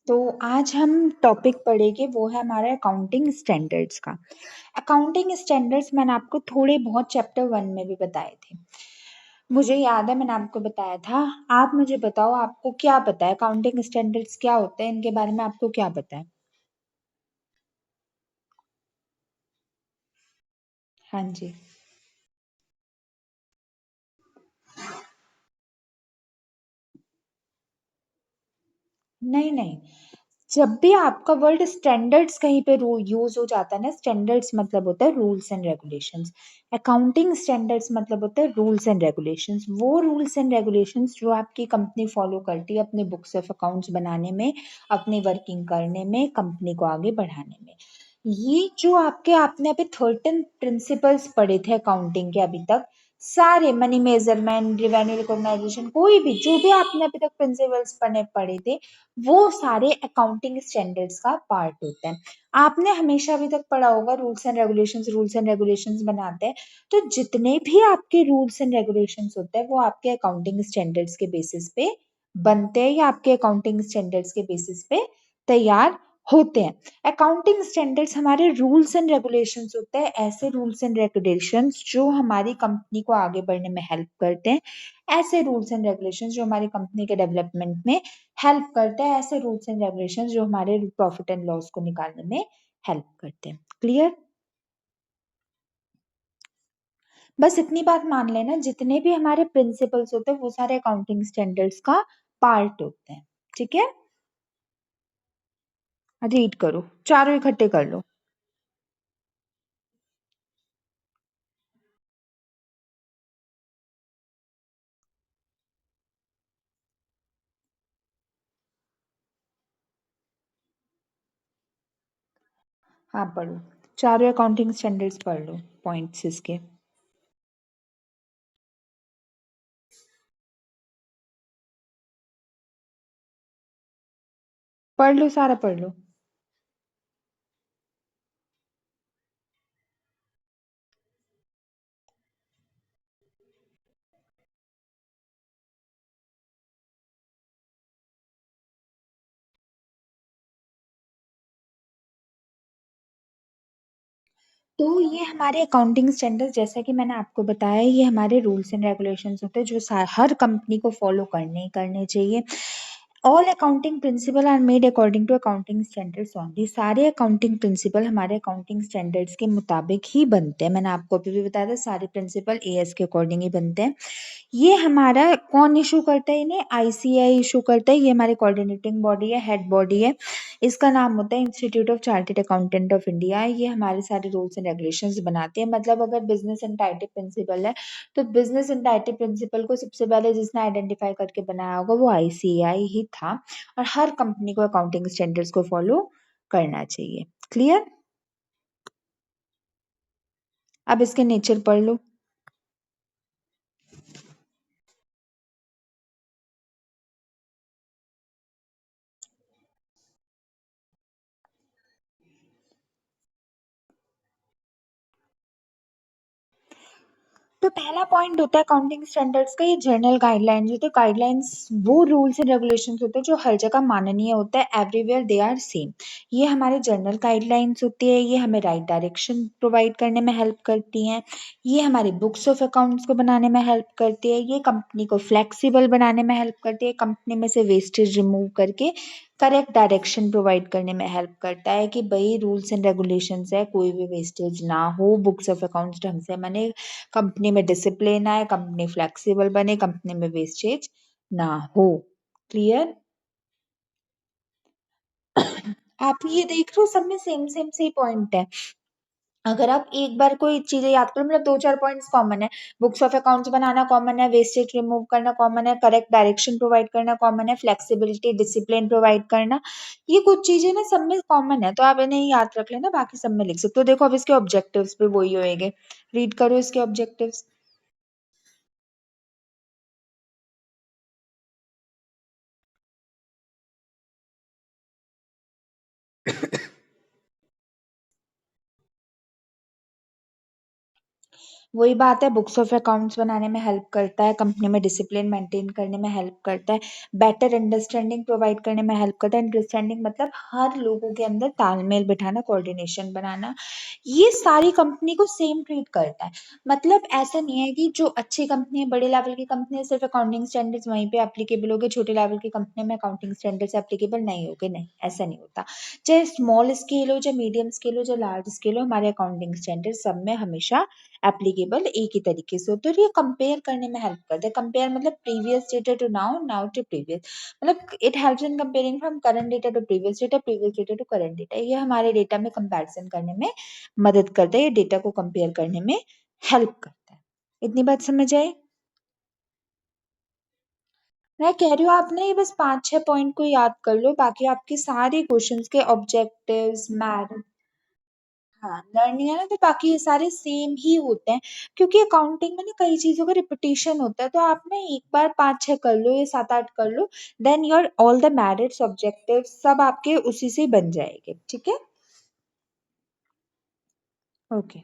तो आज हम टॉपिक पढ़ेंगे वो है हमारा अकाउंटिंग स्टैंडर्ड्स का। अकाउंटिंग स्टैंडर्ड्स मैंने आपको थोड़े बहुत चैप्टर 1 में भी बताए थे। मुझे याद है मैंने आपको बताया था। आप मुझे बताओ आपको क्या पता है अकाउंटिंग स्टैंडर्ड्स क्या होते हैं, इनके बारे में आपको क्या पता है? हाँ जी। नहीं, नहीं। जब भी आपका वर्ड स्टैंडर्ड्स कहीं पे यूज हो जाता है ना, स्टैंडर्ड्स मतलब होता है rules and regulations. Accounting standards मतलब होता है रूल्स एंड रेगुलेशंस। वो रूल्स एंड रेगुलेशंस जो आपकी कंपनी फॉलो करती है अपने बुक्स ऑफ अकाउंट्स बनाने में, अपनी वर्किंग करने में, कंपनी को आगे बढ़ाने में। ये जो आपने अभी 13 प्रिंसिपल्स पढ़े थे अकाउंटिंग के अभी तक, सारे मनी मेजरमेंट, रेवेन्यू रिकॉग्नाइजेशन, कोई भी जो भी आपने अभी तक प्रिंसिपल्स पढ़े थे, वो सारे अकाउंटिंग स्टैंडर्ड्स का पार्ट होते हैं। आपने हमेशा अभी तक पढ़ा होगा रूल्स एंड रेगुलेशंस बनाते हैं। तो जितने भी आपके रूल्स एंड रेगुलेशंस होते हैं वो आपके अकाउंटिंग स्टैंडर्ड्स के बेसिस पे बनते हैं या आपके अकाउंटिंग स्टैंडर्ड्स के बेसिस पे तैयार होते हैं। अकाउंटिंग स्टैंडर्ड्स हमारे रूल्स एंड रेगुलेशंस होते हैं, ऐसे रूल्स एंड रेगुलेशंस जो हमारी कंपनी को आगे बढ़ने में हेल्प करते हैं, ऐसे रूल्स एंड रेगुलेशंस जो हमारी कंपनी के डेवलपमेंट में हेल्प करता है, ऐसे रूल्स एंड रेगुलेशंस जो हमारे प्रॉफिट एंड लॉस को निकालने में हेल्प करते हैं। क्लियर? बस इतनी बात मान लेना, जितने भी हमारे प्रिंसिपल्स होते हैं वो सारे अकाउंटिंग स्टैंडर्ड्स का पार्ट होते हैं। ठीक है, रीड करो, चारों इकट्ठे कर लो। हाँ पढ़ो, चारों अकाउंटिंग स्टैंडर्ड्स पढ़ लो, पॉइंट्स इसके। पढ़ लो, सारा पढ़ लो। तो ये हमारे अकाउंटिंग स्टैंडर्ड्स, जैसा कि मैंने आपको बताया, ये हमारे रूल्स एंड रेगुलेशंस होते हैं जो हर कंपनी को फॉलो करने ही करने चाहिए। All accounting principle are made according to accounting standards only. सारे अकाउंटिंग प्रिंसिपल हमारे अकाउंटिंग स्टैंडर्ड्स के मुताबिक ही बनते हैं। मैंने आपको अभी भी बताया था, सारे प्रिंसिपल एएस के अकॉर्डिंग ही बनते हैं। ये हमारा कौन इशू करता है? इन्हें आईसीएआई इशू करता है। ये हमारी कोऑर्डिनेटिंग बॉडी है, हेड बॉडी है। इसका नाम होता है institute of chartered accountant of India. ये हमारे सारे रूल्स एंड रेगुलेशंस बनाते हैं। मतलब अगर बिजनेस एंटाइटी प्रिंसिपल है तो बिजनेस एंटाइटी प्रिंसिपल को सबसे पहले जिसने आइडेंटिफाई करके बनाया होगा वो आईसीएआई ही था। और हर कंपनी को अकाउंटिंग स्टैंडर्ड्स को फॉलो करना चाहिए। क्लियर? अब इसके नेचर पढ़ लो। तो पहला पॉइंट होता है अकाउंटिंग स्टैंडर्ड्स का, ये जनरल गाइडलाइंस होते हैं। गाइडलाइंस वो रूल्स एंड रेगुलेशंस होते हैं जो हर जगह माननीय होता है, एवरीवेयर दे आर सेम। ये हमारे जनरल गाइडलाइंस होती है, ये हमें राइट डायरेक्शन प्रोवाइड करने में हेल्प करती हैं। ये हमारी बुक्स ऑफ अकाउंट्स को बनाने में हेल्प करती है। ये कंपनी को फ्लेक्सिबल बनाने में हेल्प करती है, कंपनी में से वेस्टेज रिमूव करके करेक्ट डायरेक्शन प्रोवाइड करने में हेल्प करता है कि भाई रूल्स एंड रेगुलेशंस है, कोई भी वेस्टेज ना हो, बुक्स ऑफ अकाउंट्स ढंग से बने, कंपनी में डिसिप्लिन आए, कंपनी फ्लेक्सिबल बने, कंपनी में वेस्टेज ना हो। क्लियर? आप ये देख रहे हो, सब में सेम सेम से पॉइंट है। अगर आप एक बार कोई चीजें याद करो, मतलब दो चार पॉइंट्स कॉमन है। Books of accounts banana common है, वेस्टेज रिमूव करना कॉमन है, करेक्ट डायरेक्शन प्रोवाइड करना कॉमन है, फ्लेक्सिबिलिटी डिसिप्लिन प्रोवाइड करना, ये कुछ चीजें ना सब में कॉमन है। तो आप इन्हें याद रख लेना, बाकी सब में लिख सकते हो। देखो अब इसके ऑब्जेक्टिव्स भी वही होएंगे। रीड करो इसके ऑब्जेक्टिव्स। वही बात है, बुक्स ऑफ अकाउंट्स बनाने में हेल्प करता है, कंपनी में डिसिप्लिन मेंटेन करने में हेल्प करता है, बेटर अंडरस्टैंडिंग प्रोवाइड करने में हेल्प करता है। अंडरस्टैंडिंग मतलब हर लोगों के अंदर तालमेल बिठाना, कोऑर्डिनेशन बनाना, ये सारी कंपनी को सेम ट्रीट करता है। मतलब ऐसा नहीं है कि जो अच्छी कंपनी है, बड़े लेवल की कंपनी है, सिर्फ अकाउंटिंग स्टैंडर्ड्स वहीं पे एप्लीकेबल होंगे, छोटे लेवल की कंपनी में अकाउंटिंग स्टैंडर्ड्स एप्लीकेबल नहीं होंगे, नहीं, ऐसा नहीं होता। चाहे स्मॉल स्केल हो, चाहे मीडियम स्केल हो, चाहे लार्ज स्केल हो, हमारे अकाउंटिंग स्टैंडर्ड सब में हमेशा एप्लीकेबल एक ही तरीके से होते हैं। और ये कंपेयर करने में हेल्प करते हैं। कंपेयर मतलब previous data to now, now to previous, मतलब it helps in comparing from current data to previous data to current data. ये हमारे डेटा में कंपैरिजन करने में मदद करता है, ये डेटा को कंपेयर करने में हेल्प करता है। इतनी बात समझ आई? मैं कह रही हूँ आप ना ये बस 5-6 पॉइंट को याद कर लो, बाकी आपके सारे क्वेश्चंस के ऑब्जेक्टिव्स, मैथ, हाँ, लर्निंग है ना, तो बाकी ये सारे सेम ही होते हैं, क्योंकि अकाउंटिंग में ना कई चीज़ों का रिपीटिशन होता है, तो आप ना एक बार 5-6 कर लो, या 7-8 कर लो, then your all the merits, objectives सब आपके उसी से बन जाएंगे, ठीक है? ओके।